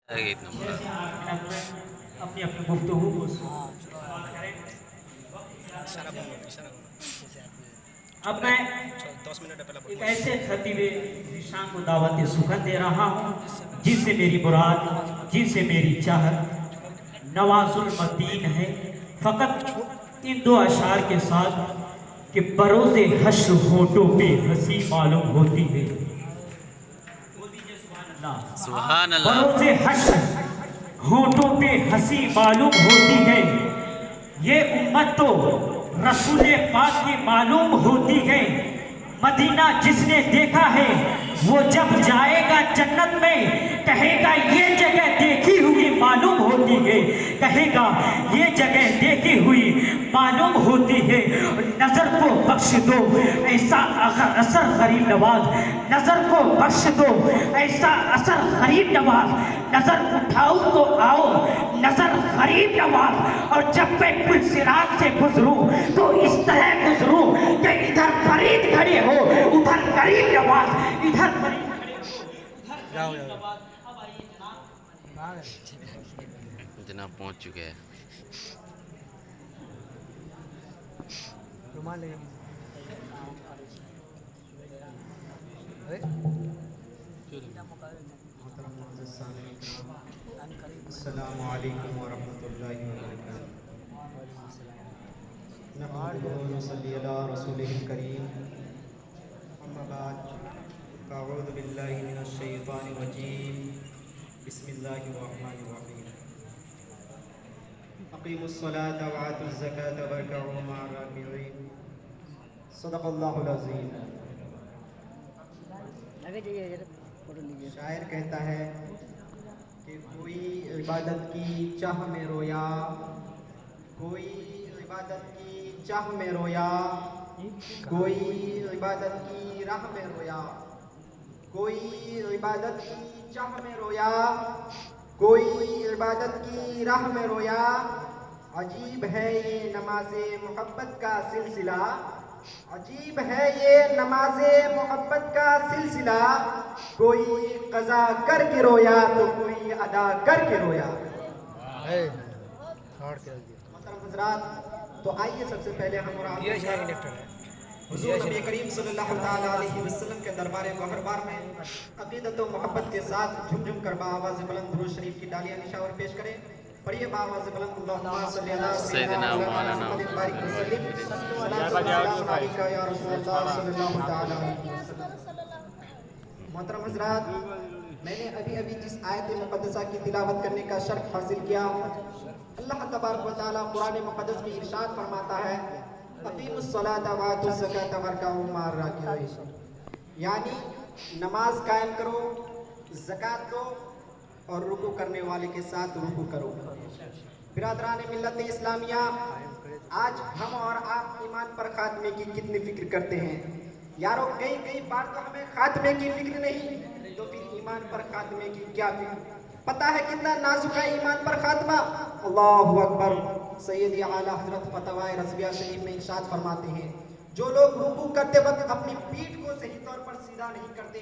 अपनी अपनी गुफ्तगू को अब मैं एक ऐसे खतीब निशान को दावत सुखन दे रहा हूँ जिनसे मेरी मुराद, जिनसे मेरी चाहत नवाजुल मदीन है। फकत इन दो अशार के साथ कि बरोज़े हश्र होठों पे हंसी मालूम होती है। सुभान अल्लाह। बरोज़े हश्र होठों पे हंसी मालूम होती है। ये उम्मत तो रसूल पाक की मालूम होती है। मदीना जिसने देखा है वो जब जाएगा जन्नत में कहेगा ये जगह देखी हुई मालूम होती है। कहेगा ये जगह देखी हुई मालूम होती है। नजर को बख्श दो ऐसा असर गरीब नवाज, नजर को बख्श दो ऐसा असर गरीब नवाज। नजर उठाओ तो आओ नजर गरीब नवाज। और जब मैं पुलसिरात से गुजरूं तो इस तरह गुजरूं कि इधर फरीद खड़े हो उधर गरीब नवाज, इधर फरीद खड़े हो उधर गरीब नवाज। अब आइए जनाब पहुंच चुके हैं। अस्सलामु अलैकुम वरहमतुल्लाहि वबरकातुहू। नहमदुहु व नसल्ली अला रसूलिहिल करीम। अम्मा बाद, अऊज़ु बिल्लाहि मिनश शैतानिर रजीम। बिस्मिल्लाहिर रहमानिर रहीम। अक़ीमुस सलाता व आतुज़ ज़काता वरकऊ मअर राकिईन। सदक़ल्लाहुल अज़ीम। शायर कहता है कि कोई इबादत की चाह में रोया, कोई इबादत की चाह में रोया, कोई इबादत की राह में रोया, कोई इबादत की चाह में रोया, कोई इबादत की राह में रोया। अजीब है ये नमाज़े मोहब्बत का सिलसिला, अजीब है ये नमाज़े मोहब्बत का सिलसिला। कोई कज़ा करके रोया तो कोई अदा करके रोया। मोहतरम हज़रात, तो आइए सबसे पहले हम हुज़ूर नबी करीम सल्लल्लाहु तआला अलैहि वसल्लम के दरबार गौहरबार में अक़ीदत व मोहब्बत के साथ झुम झुम कर बाआवाज़ बुलंद दुरूद शरीफ की डालियाँ निशावर पेश करें। पढ़िए बाआवाज़ बुलंद अल्लाहुम्मा सल्ली अला सय्यिदना मौलाना मुहम्मद बारिक वसल्लिम सल्लल्लाहु अलैहि या रसूलल्लाह सल्लल्लाहु तआला अलैहि वसल्लम। मोहतरम हज़रात, मैंने अभी अभी जिस आयत मुक़द्दसा की तिलावत करने का शर्फ हासिल किया, अल्लाह तबारक व तआला कुरान मुक़द्दस में इरशाद फरमाता है अक़ीमुस सलाता व आतुज़ ज़काता वरकऊ मअर राकिईन, यानी नमाज कायम करो, ज़कात दो और रुकू करने वाले के साथ रुकू करो। बिरादरान मिल्लत इस्लामिया, आज हम और आप ईमान पर खात्मे की कितनी फिक्र करते हैं यारों। कई बार तो हमें खात्मे की फिक्र नहीं तो फिर ईमान पर खात्मे की क्या फिक्र। पता है कितना नाजुक है ईमान पर खात्मा। अल्लाहु अकबर। सैयद आला हज़रत फतवा रज़विया शरीफ में इरशाद फरमाते हैं, जो लोग रुकू करते वक्त अपनी पीठ को सही तौर पर सीधा नहीं करते,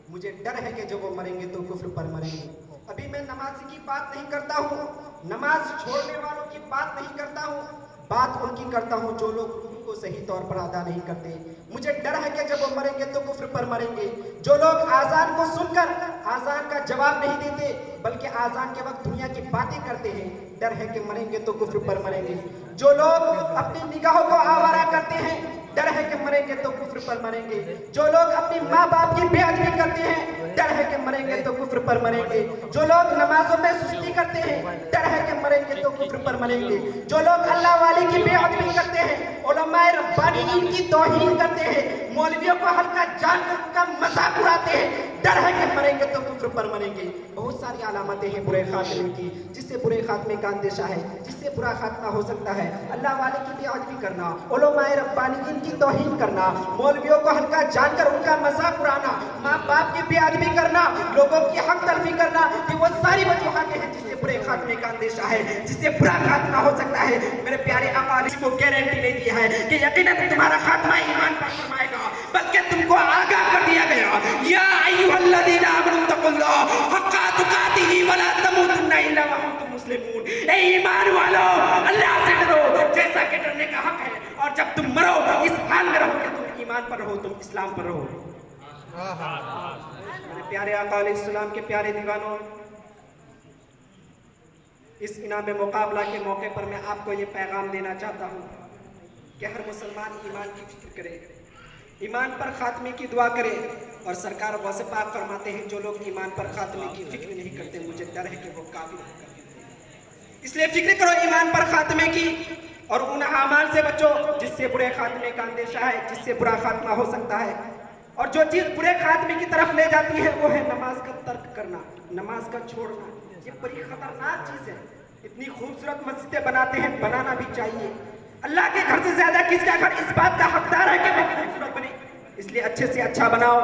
मुझे डर है कि जब वो मरेंगे तो कुफ्र पर मरेंगे। अभी मैं नमाज़ी की बात नहीं करता हूँ, नमाज छोड़ने वालों की बात नहीं करता हूँ, बात उनकी करता हूँ जो लोग रुकू को सही तौर पर अदा नहीं करते। मुझे डर है कि जब वो मरेंगे तो कुफ्र पर मरेंगे। जो लोग आज़ान को सुनकर आज़ान का जवाब नहीं देते बल्कि आज़ान के वक्त दुनिया की बातें करते हैं, डर है कि मरेंगे तो कुफ्र पर मरेंगे। जो लोग अपनी निगाहों को आवारा करते हैं, डर है कि मरेंगे तो कुफ्र पर मरेंगे। जो लोग अपनी माँ बाप की बेअदबी करते हैं, डर है कि मरेंगे तो कुफ्र पर मरेंगे। जो लोग नमाजों में सुस्ती करते हैं, डर है कि मरेंगे तो कुफ्र पर मरेंगे। जो लोग अल्लाह वाले की बेअदबी करते हैं, उलमाए रब्बानीन की तौहीन करते हैं, मौलवियों को हल्का जानकर उनका मजाक उड़ाते हैं, डर है कि मरेंगे तो कुफ्र पर मरेंगे। बहुत सारी अलामतें हैं बुरे खात्मे की, जिससे बुरे खात्मे का अंदेशा है, जिससे बुरा खात्मा हो सकता है। अल्लाह वाले की बेअदबी करना, उलमाए रब्बानीन की तौहीन करना, मौलवियों को हल्का जानकर उनका मजाक उड़ाना, माँ बाप की बेअदबी करना, लोगों की हक तलफी करना, ये वो सारी वजूहातें हैं जिससे बुरे खात्मे का अंदेशा है, जिससे बुरा खात्मा हो सकता है। मेरे प्यारे आका को गारंटी नहीं दी है कि यकीनन तुम्हारा खात्मा ईमान पर फरमाएगा, बल्कि तुमको आगाह कर दिया गया, या अय्युहल्लज़ीना आमनू तक़ुल्लाह हक़्क़ा तुक़ातिही वला तमूतुन्ना मुस्लिमून। ए ईमान वालो, अल्लाह से डरो जैसा कि डरने का हक है, और जब तुम मरो इस हाल में रहो कि तुम ईमान पर रहो, तुम इस्लाम पर रहो। मेरे प्यारे आका अलैहिस्सलाम के प्यारे दीवानों, इस इनाम मुकाबला के मौके पर मैं आपको ये पैगाम देना चाहता हूँ कि हर मुसलमान ईमान की फिक्र करे, ईमान पर खात्मे की दुआ करे। और सरकार वैसे पाक फरमाते हैं जो लोग ईमान पर खात्मे की फिक्र नहीं करते, मुझे डर है कि वो काफिर होंगे। इसलिए फिक्र करो ईमान पर खात्मे की, और उन आमाल से बचो जिससे बुरे खात्मे का अंदेशा है, जिससे बुरा खात्मा हो सकता है। और जो चीज़ बुरे खात्मे की तरफ ले जाती है वो है नमाज का तर्क करना, नमाज का छोड़ना। ये बड़ी खतरनाक चीज़ है। इतनी खूबसूरत मस्जिदें बनाते हैं, बनाना भी चाहिए। अल्लाह के घर से ज्यादा किसका घर इस बात का हकदार है कि वो खूबसूरत बने, इसलिए अच्छे से अच्छा बनाओ।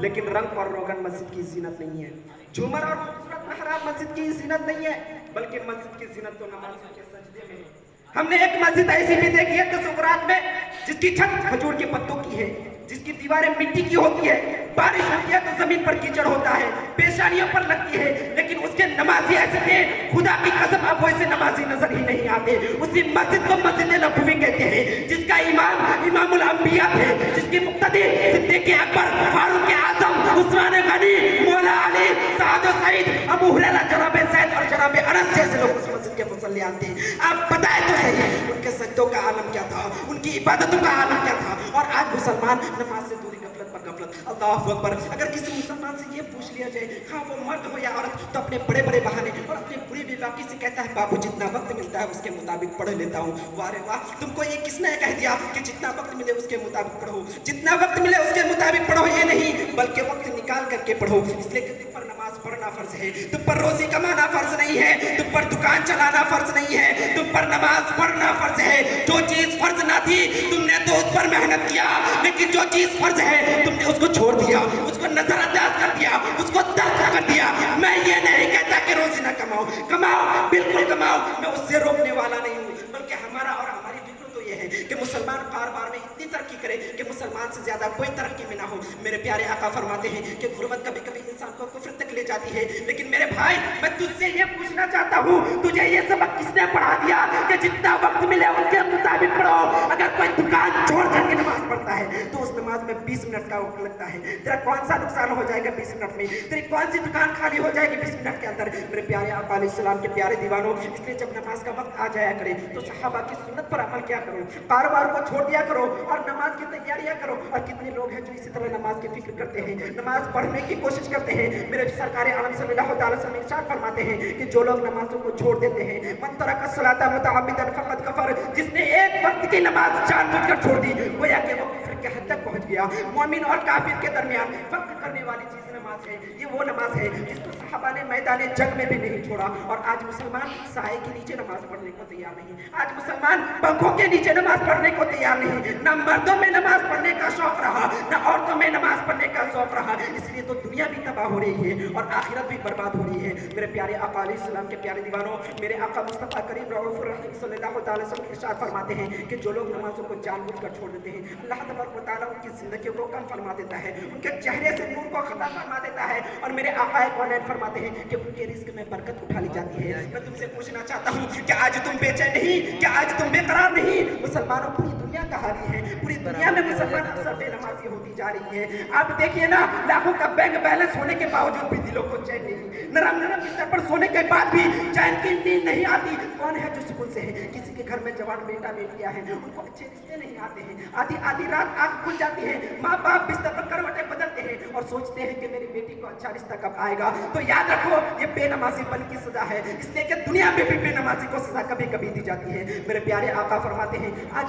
लेकिन रंग और रोगन मस्जिद की जीनत नहीं है, झूमर और खूबसूरत मेहराब मस्जिद की जीनत नहीं है, बल्कि मस्जिद की जीनत तो नमाज के सजदे में है। हमने एक मस्जिद ऐसी भी देखी है तसव्वुरात में, जिसकी छत खजूर के पत्तों की है, जिसकी दीवारें मिट्टी की होती है, बारिश होती है तो जमीन पर कीचड़ होता है, पेशानियों पर लगती है, लेकिन उसके नमाजी ऐसे थे, खुदा की कसम अब वैसे नमाजी नजर ही नहीं आते। उसी मस्जिद को मस्जिद नबवी कहते हैं, जिसका इमाम इमामुल अंबिया थे, जिसकी मुक्तदी सिद्दीक अकबर, फारूक आजम, उस्मान गनी, मौला अली, साद सईद, अबू हुरैरा, जनाब ज़ैद और जनाब अनस जैसे लोग उस मस्जिद के मुसल्लियान थे। आप बताएं तो सही, उनके सजदों का आलम क्या था, उनकी इबादतों का आलम क्या था। और आज मुसलमान नमाज से दूरी, गफलत पर गफलत। अल्लाहु अकबर। अगर किसी मुसलमान से ये पूछ लिया जाए, हाँ वो मर्द हो या औरत, तो अपने बड़े बड़े बहाने और अपने बुरी बेबाकी से कहता है बाबू जितना वक्त मिलता है उसके मुताबिक पढ़ लेता हूँ। वाह रे वाह, तुमको ये किसने कह दिया कि जितना वक्त मिले उसके मुताबिक पढ़ो? जितना वक्त मिले उसके मुताबिक पढ़ो ये नहीं, बल्कि वक्त निकाल करके पढ़ो। इसलिए कि तुम पर नमाज पढ़ना फर्ज है, तुम पर रोजी कमाना फर्ज नहीं है, तुम पर दुकान चलाना फर्ज नहीं है, तुम पर नमाज पढ़ना फर्ज है। जो चीज फर्ज ना थी तुमने तो उस पर मेहनत किया, लेकिन जो चीज फर्ज है तुमने उसको छोड़ दिया, उसको नजरअंदाज कर दिया, उसको तर्क कर दिया। मैं ये नहीं कहता कि रोजी ना कमाओ, कमाओ बिल्कुल कमाओ, मैं उससे रोकने वाला नहीं हूँ, बल्कि हमारा और हमारी फिक्र तो ये है कि मुसलमान कारोबार में इतनी तरक्की करे कि मुसलमान से ज्यादा कोई तरक्की में ना हो। मेरे प्यारे आका फरमाते हैं कि गुर्बत कभी कभी इंसान को कुफ्र तक ले जाती है। लेकिन मेरे भाई, मैं तुझसे ये पूछना चाहता हूँ, तुझे ये सबक किसने पढ़ा दिया कि जितना वक्त मिले उसके मुताबिक पढ़ो? अगर कोई दुकान छोड़ करके नमाज पढ़ता है तो उस नमाज में 20 मिनट का वक्त लगता है। तेरा कौन सा नुकसान हो जाएगा 20 मिनट में? तेरी कौन सी दुकान खाली हो जाएगी 20 मिनट के अंदर? मेरे प्यारे आका अलैहिस्सलाम के प्यारे दीवानों, इसलिए जब नमाज का वक्त आ जाया करे तो सहाबा की सुन्नत पर अमल क्या करो, कारोबार को छोड़ दिया करो और नमाज की तैयारियां करो। और कितने लोग हैं जो इसी तरह नमाज की फिक्र करते हैं, नमाज पढ़ने की कोशिश करते हैं। मेरे सरकार आलम सल्लल्लाहु अलैहि वसल्लम इरशाद फरमाते हैं कि जो लोग नमाजों को छोड़ देते हैं, मन तरक सलाता मुतअम्मिदन फक़द कफर, जिसने एक वक्त की नमाज जानबूझकर छोड़ दी गोया कि वो कुफ्र के हद तक पहुंच गया। मोमिन और काफिर के दरमियान फर्क करने वाली चीज नमाज है। ये वो नमाज है जिसको सहाबा ने मैदान जंग में भी नहीं छोड़ा। और आज मुसलमान साए के नीचे नमाज पढ़ने को तैयार नहीं, आज मुसलमान पंखों के नीचे नमाज पढ़ने को तैयार नहीं। न मर्दों में नमाज पढ़ने का शौक रहा, न औरतों में नमाज पढ़ने का शौक रहा। इसलिए तो दुनिया भी तबाह हो रही है और आखिरत भी बर्बाद हो रही है। मेरे प्यारे आका अलैहिस्सलाम के प्यारे दीवानों, मेरे आका मुस्तफा करीम रऊफ़ुर रहीम सल्लल्लाहु अलैहि वसल्लम इरशाद फरमाते हैं कि जो लोग नमाजों को जानबूझकर छोड़ देते हैं, अल्लाह तबारक व तआला उनकी जिंदगी को कम फरमा देता है, उनके चेहरे से नूर को खत्म फरमा देता है। और मेरे आका कौनैन फरमाते हैं कि उनके रिस्क में बरकत उठा ली जाती है। मैं तुमसे पूछना चाहता हूँ कि आज तुम बेचैन नहीं, क्या आज तुम बेकरार नहीं? मुसलमानों पूरी दुनिया का हाल है, पूरी दुनिया में मुसलमान अक्सर बेनमाजी होती जा रही है। आप देखिए ना, लाखों का बैंक बैलेंस होने के बावजूद भी दिलों को चैन नहीं, नरम नरम बिस्तर पर सोने के बाद भी चैन की नींद नहीं आती। कौन है जो सुकून से है? किसी के घर में जवान बेटा बेटियां हैं, उनको अच्छे रिश्ते नहीं आते हैं, आधी आधी रात आंख खुल जाती है, माँ बाप बिस्तर पर करवटें बदलते हैं और सोचते हैं कि मेरी बेटी को अच्छा रिश्ता कब आएगा। तो याद रखो, ये बेनमाजीपन की सजा है, इसलिए कि दुनिया में भी बेनमाजी को सजा कभी कभी दी जाती है। मेरे प्यारे आका फरमाते हैं आज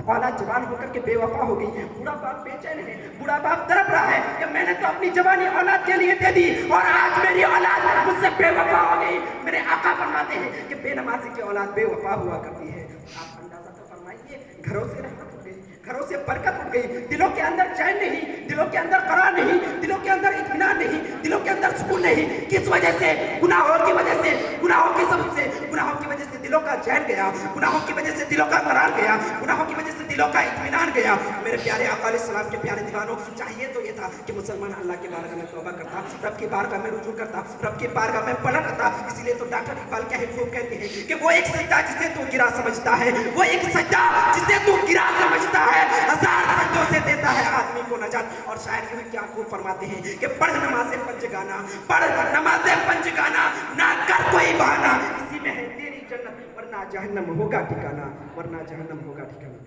औलाद जवान होकर के बेवफा हो गई, बूढ़ा बाप बेचैन है, बूढ़ा बाप तड़प रहा है कि मैंने तो अपनी जवानी औलाद के लिए दे दी और आज मेरी औलाद मुझसे बेवफा हो गई। मेरे आका फरमाते हैं कि बेनमाजी की औलाद बेवफा हुआ करती है। आप अंदाजा तो फरमाइए, घरों से रहमत उठ गई, घरों से बरकत उठ गई, दिलों के अंदर चैन नहीं, दिलों के अंदर करार नहीं, दिलों के अंदर इत्मीनान नहीं, दिलों के अंदर सुकून नहीं। किस वजह से? गुनाहों की वजह से, गुनाहों की सबब से, गुनाहों की वजह से दिलों दिलों का चैन गया, गुनाहों की वजह से दिलों का करार गया, गुनाहों की वजह से दिलों का इत्मीनान गया। मेरे प्यारे आका अलैहिस्सलाम के प्यारे दीवानों, चाहिए तो ये था कि मुसलमान अल्लाह के बारगाह में तौबा करता, रब की बारगाह में रुजू करता, रब की बारगाह में पलट आता। इसीलिए तो डॉक्टर इकबाल क्या है खूब कहते हैं कि वो एक सजदा जिसे तू गिरा समझता है, वो एक सजदा जिसे तू गिरा समझता है, हजार सजदों से देता है आदमी को नजात। और शायर यूं क्या खूब फरमाते हैं कि पढ़ नमाज़े पंचगाना, पढ़ नमाज़े पंचगाना, ना कर कोई बहाना, इसी में है तेरी जन्नत, वरना जहन्नम होगा ठिकाना, वरना जहन्नम होगा ठिकाना।